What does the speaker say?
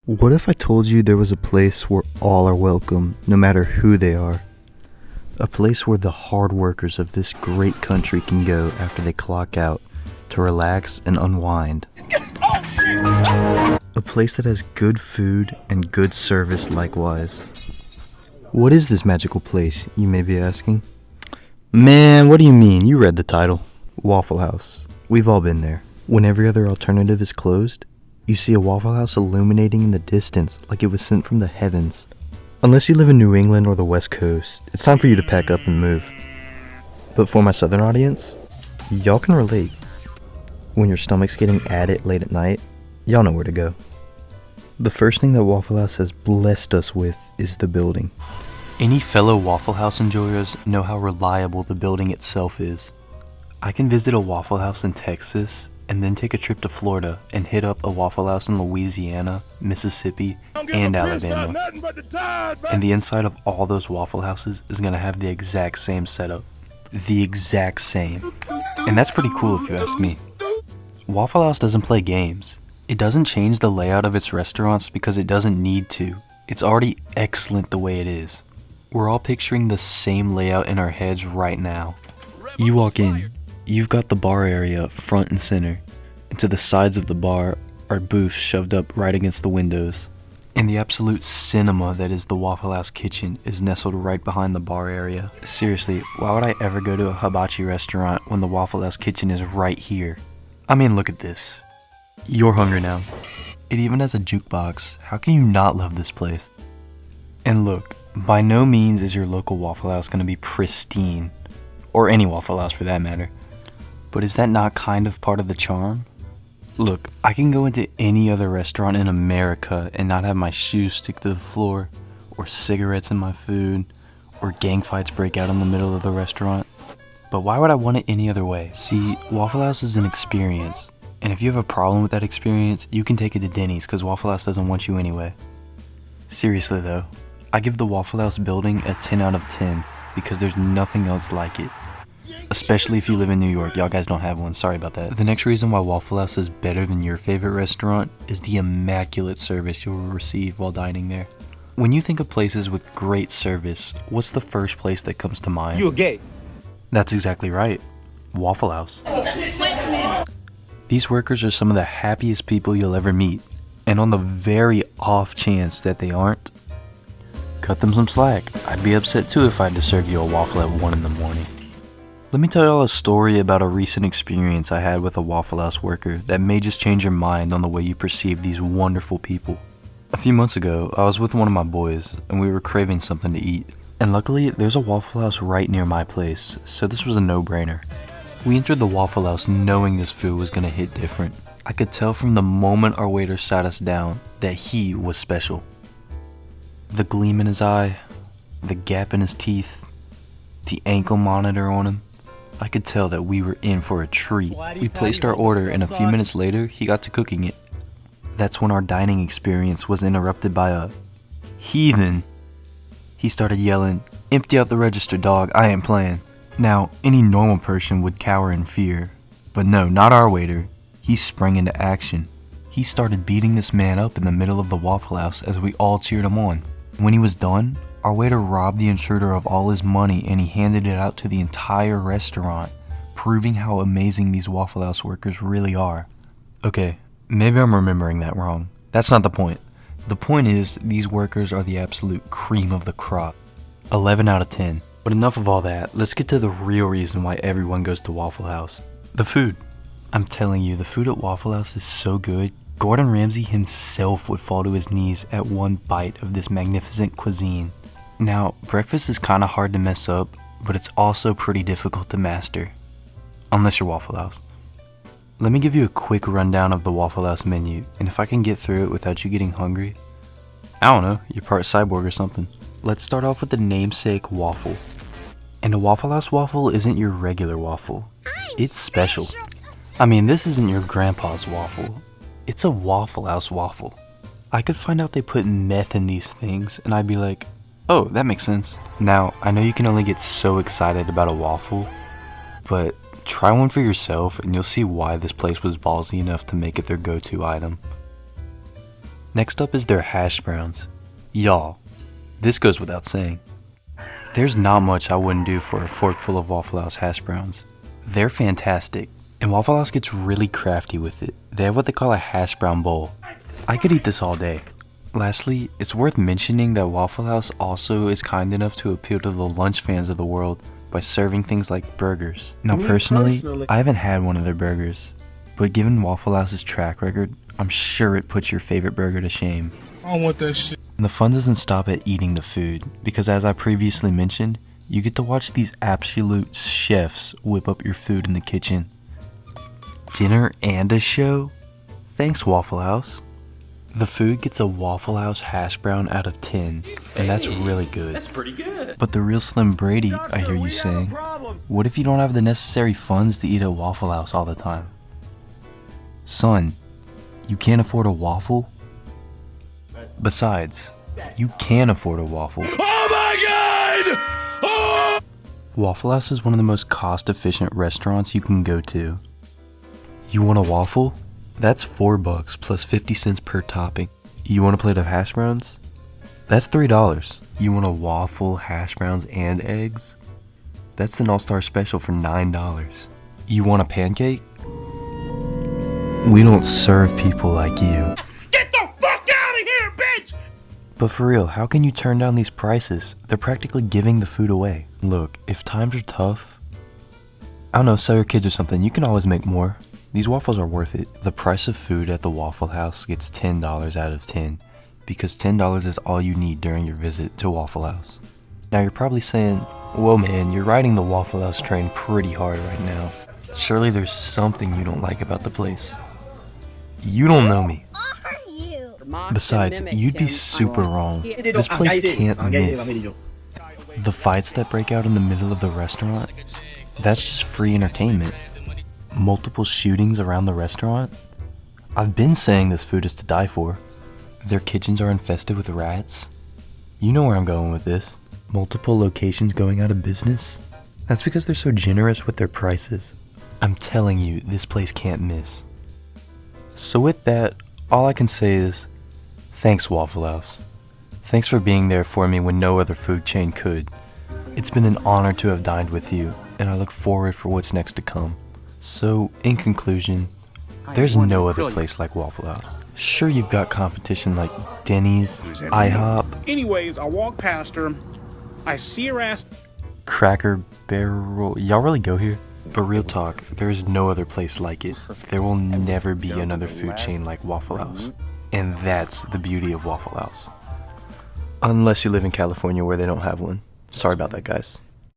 What if I told you there was a place where all are welcome, no matter who they are? A place where the hard workers of this great country can go after they clock out to relax and unwind. A place that has good food and good service likewise. What is this magical place, you may be asking? Man, what do you mean? You read the title. Waffle House. We've all been there. When every other alternative is closed, you see a Waffle House illuminating in the distance like it was sent from the heavens. Unless you live in New England or the West Coast, it's time for you to pack up and move. But for my southern audience, y'all can relate. When your stomach's getting at it late at night, y'all know where to go. The first thing that Waffle House has blessed us with is the building. Any fellow Waffle House enjoyers know how reliable the building itself is. I can visit a Waffle House in Texas and then take a trip to Florida and hit up a Waffle House in Louisiana, Mississippi, and Alabama. And the inside of all those Waffle Houses is going to have the exact same setup. The exact same. And that's pretty cool if you ask me. Waffle House doesn't play games. It doesn't change the layout of its restaurants because it doesn't need to. It's already excellent the way it is. We're all picturing the same layout in our heads right now. You walk in. You've got the bar area front and center, and to the sides of the bar are booths shoved up right against the windows. And the absolute cinema that is the Waffle House kitchen is nestled right behind the bar area. Seriously, why would I ever go to a hibachi restaurant when the Waffle House kitchen is right here? I mean, look at this. You're hungry now. It even has a jukebox. How can you not love this place? And look, by no means is your local Waffle House going to be pristine, or any Waffle House for that matter. But is that not kind of part of the charm? Look, I can go into any other restaurant in America and not have my shoes stick to the floor, or cigarettes in my food, or gang fights break out in the middle of the restaurant. But why would I want it any other way? See, Waffle House is an experience, and if you have a problem with that experience, you can take it to Denny's because Waffle House doesn't want you anyway. Seriously though, I give the Waffle House building a 10 out of 10 because there's nothing else like it. Especially if you live in New York. Y'all guys don't have one, sorry about that. The next reason why Waffle House is better than your favorite restaurant is the immaculate service you'll receive while dining there. When you think of places with great service, what's the first place that comes to mind? You gay. That's exactly right. Waffle House. These workers are some of the happiest people you'll ever meet. And on the very off chance that they aren't, cut them some slack. I'd be upset too if I had to serve you a waffle at 1 in the morning. Let me tell y'all a story about a recent experience I had with a Waffle House worker that may just change your mind on the way you perceive these wonderful people. A few months ago, I was with one of my boys, and we were craving something to eat. And luckily, there's a Waffle House right near my place, so this was a no-brainer. We entered the Waffle House knowing this food was gonna hit different. I could tell from the moment our waiter sat us down that he was special. The gleam in his eye, the gap in his teeth, the ankle monitor on him. I could tell that we were in for a treat. We placed our order and a few minutes later, he got to cooking it. That's when our dining experience was interrupted by a heathen. He started yelling, "Empty out the register, dog, I ain't playing." Now, any normal person would cower in fear, but no, not our waiter. He sprang into action. He started beating this man up in the middle of the Waffle House as we all cheered him on. When he was done, our waiter robbed the intruder of all his money and he handed it out to the entire restaurant, proving how amazing these Waffle House workers really are. Okay, maybe I'm remembering that wrong. That's not the point. The point is, these workers are the absolute cream of the crop. 11 out of 10. But enough of all that, let's get to the real reason why everyone goes to Waffle House. The food. I'm telling you, the food at Waffle House is so good, Gordon Ramsay himself would fall to his knees at one bite of this magnificent cuisine. Now, breakfast is kinda hard to mess up, but it's also pretty difficult to master. Unless you're Waffle House. Let me give you a quick rundown of the Waffle House menu, and if I can get through it without you getting hungry, I don't know, you're part cyborg or something. Let's start off with the namesake waffle. And a Waffle House waffle isn't your regular waffle. It's special. I mean, this isn't your grandpa's waffle. It's a Waffle House waffle. I could find out they put meth in these things, and I'd be like, oh, that makes sense. Now, I know you can only get so excited about a waffle, but try one for yourself and you'll see why this place was ballsy enough to make it their go-to item. Next up is their hash browns. Y'all, this goes without saying. There's not much I wouldn't do for a fork full of Waffle House hash browns. They're fantastic, and Waffle House gets really crafty with it. They have what they call a hash brown bowl. I could eat this all day. Lastly, it's worth mentioning that Waffle House also is kind enough to appeal to the lunch fans of the world by serving things like burgers. Now personally, I haven't had one of their burgers, but given Waffle House's track record, I'm sure it puts your favorite burger to shame. I don't want that shit. And the fun doesn't stop at eating the food, because as I previously mentioned, you get to watch these absolute chefs whip up your food in the kitchen. Dinner and a show? Thanks, Waffle House. The food gets a Waffle House hash brown out of 10, and that's really good. That's pretty good. But the real Slim Brady, I hear you saying, what if you don't have the necessary funds to eat at Waffle House all the time? Son, you can't afford a waffle? Besides, you can afford a waffle. Oh my god! Oh! Waffle House is one of the most cost-efficient restaurants you can go to. You want a waffle? That's $4 plus 50 cents per topping. You want a plate of hash browns? That's $3. You want a waffle, hash browns, and eggs? That's an all-star special for $9. You want a pancake? We don't serve people like you. Get the fuck out of here, bitch! But for real, how can you turn down these prices? They're practically giving the food away. Look, if times are tough, I don't know, sell your kids or something, you can always make more. These waffles are worth it. The price of food at the Waffle House gets $10 out of 10, because $10 is all you need during your visit to Waffle House. Now you're probably saying, whoa man, you're riding the Waffle House train pretty hard right now. Surely there's something you don't like about the place. You don't know me. Besides, you'd be super wrong. This place can't miss. The fights that break out in the middle of the restaurant, that's just free entertainment. Multiple shootings around the restaurant? I've been saying this food is to die for. Their kitchens are infested with rats. You know where I'm going with this. Multiple locations going out of business? That's because they're so generous with their prices. I'm telling you, this place can't miss. So with that, all I can say is, thanks Waffle House. Thanks for being there for me when no other food chain could. It's been an honor to have dined with you, and I look forward for what's next to come. So, in conclusion, there's no other place like Waffle House. Sure, you've got competition like Denny's, IHOP, Anyways, I walk past her. I see her ass. Cracker Barrel. Y'all really go here? But real talk, there is no other place like it. There will never be another food chain like Waffle House. And that's the beauty of Waffle House. Unless you live in California where they don't have one. Sorry about that, guys.